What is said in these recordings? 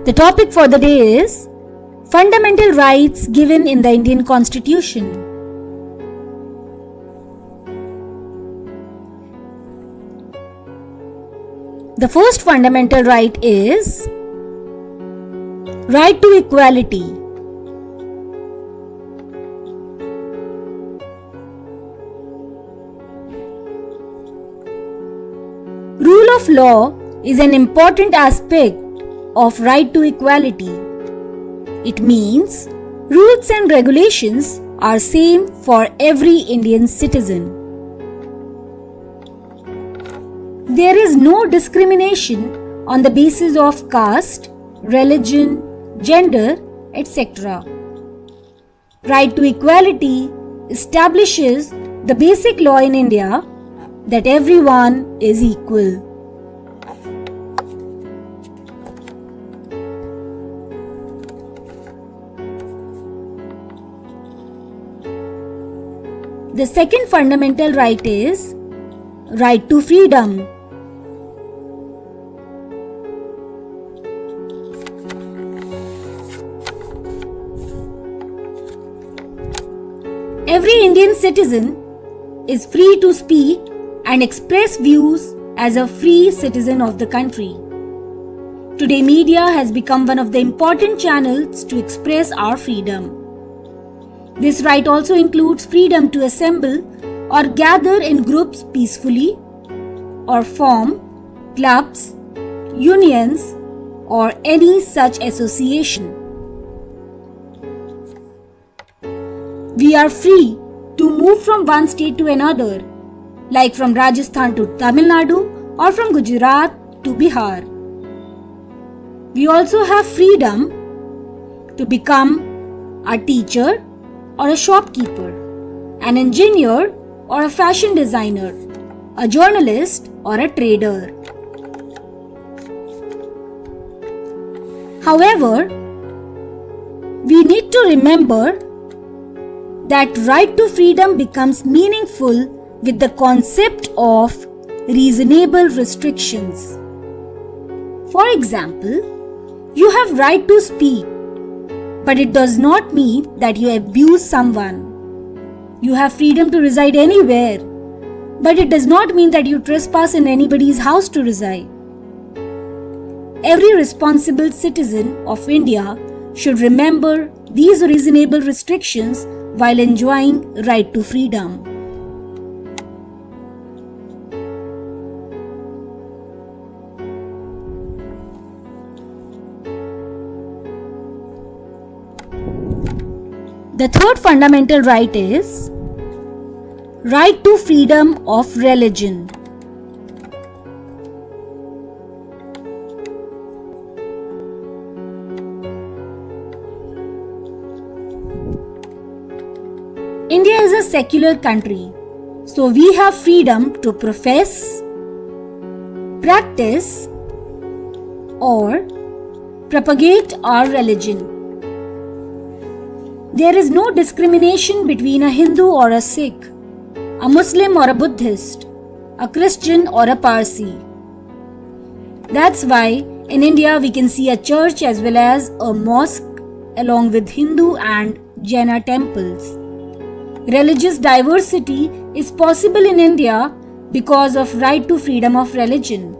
The topic for the day is fundamental rights given in the Indian Constitution. The first fundamental right is right to equality. Rule of law is an important aspect of right to equality. It means rules and regulations are same for every Indian citizen. There is no discrimination on the basis of caste, religion, gender, etc. Right to equality establishes the basic law in India that everyone is equal. The second fundamental right is right to freedom. Every Indian citizen is free to speak and express views as a free citizen of the country. Today, media has become one of the important channels to express our freedom. This right also includes freedom to assemble or gather in groups peacefully or form clubs, unions, or any such association. We are free to move from one state to another, like from Rajasthan to Tamil Nadu or from Gujarat to Bihar. We also have freedom to become a teacher or a shopkeeper, an engineer or a fashion designer, a journalist or a trader. However, we need to remember that right to freedom becomes meaningful with the concept of reasonable restrictions. For example, you have right to speak, but it does not mean that you abuse someone. You have freedom to reside anywhere, but it does not mean that you trespass in anybody's house to reside. Every responsible citizen of India should remember these reasonable restrictions while enjoying right to freedom. The third fundamental right is right to freedom of religion. India is a secular country, so we have freedom to profess, practice, or propagate our religion. There is no discrimination between a Hindu or a Sikh, a Muslim or a Buddhist, a Christian or a Parsi. That's why in India we can see a church as well as a mosque along with Hindu and Jaina temples. Religious diversity is possible in India because of right to freedom of religion.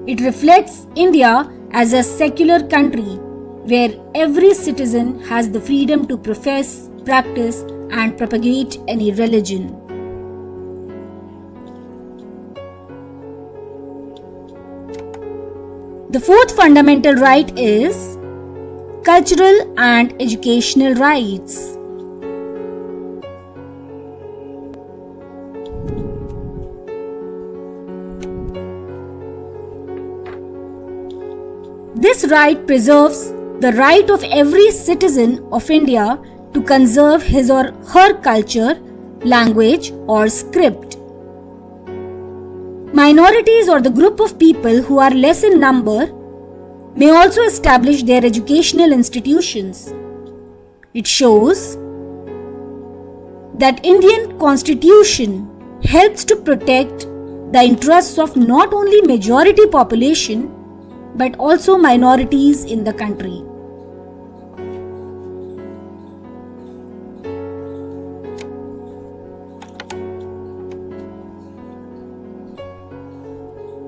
It reflects India as a secular country where every citizen has the freedom to profess, practice, and propagate any religion. The fourth fundamental right is cultural and educational rights. This right preserves the right of every citizen of India to conserve his or her culture, language, or script. Minorities or the group of people who are less in number may also establish their educational institutions. It shows that Indian Constitution helps to protect the interests of not only majority population but also minorities in the country.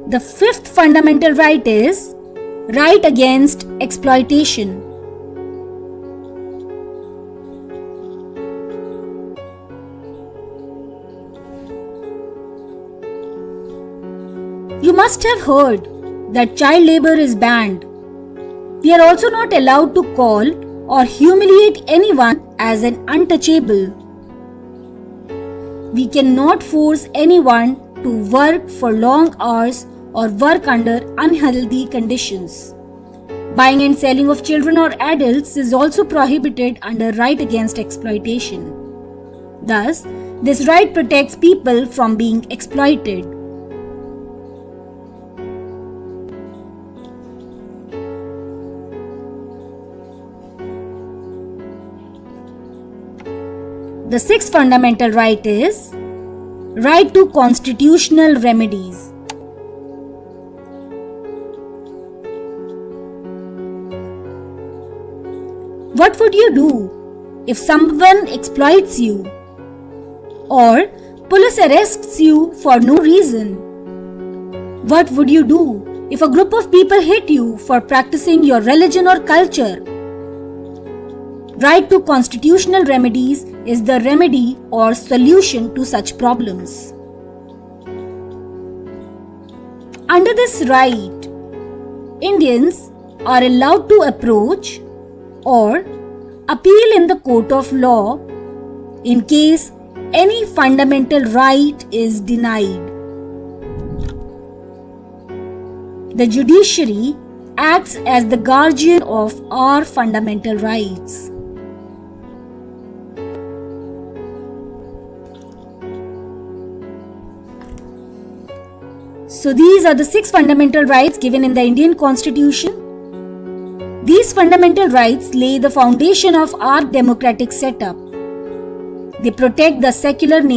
The fifth fundamental right is right against exploitation. You must have heard that child labor is banned. We are also not allowed to call or humiliate anyone as an untouchable. We cannot force anyone to work for long hours or work under unhealthy conditions. Buying and selling of children or adults is also prohibited under right against exploitation. Thus, this right protects people from being exploited. The sixth fundamental right is right to constitutional remedies. What would you do if someone exploits you or police arrests you for no reason? What would you do if a group of people hate you for practicing your religion or culture? Right to constitutional remedies is the remedy or solution to such problems. Under this right, Indians are allowed to approach or appeal in the court of law in case any fundamental right is denied. The judiciary acts as the guardian of our fundamental rights. So these are the 6 fundamental rights given in the Indian Constitution. These fundamental rights lay the foundation of our democratic setup. They protect the secular nature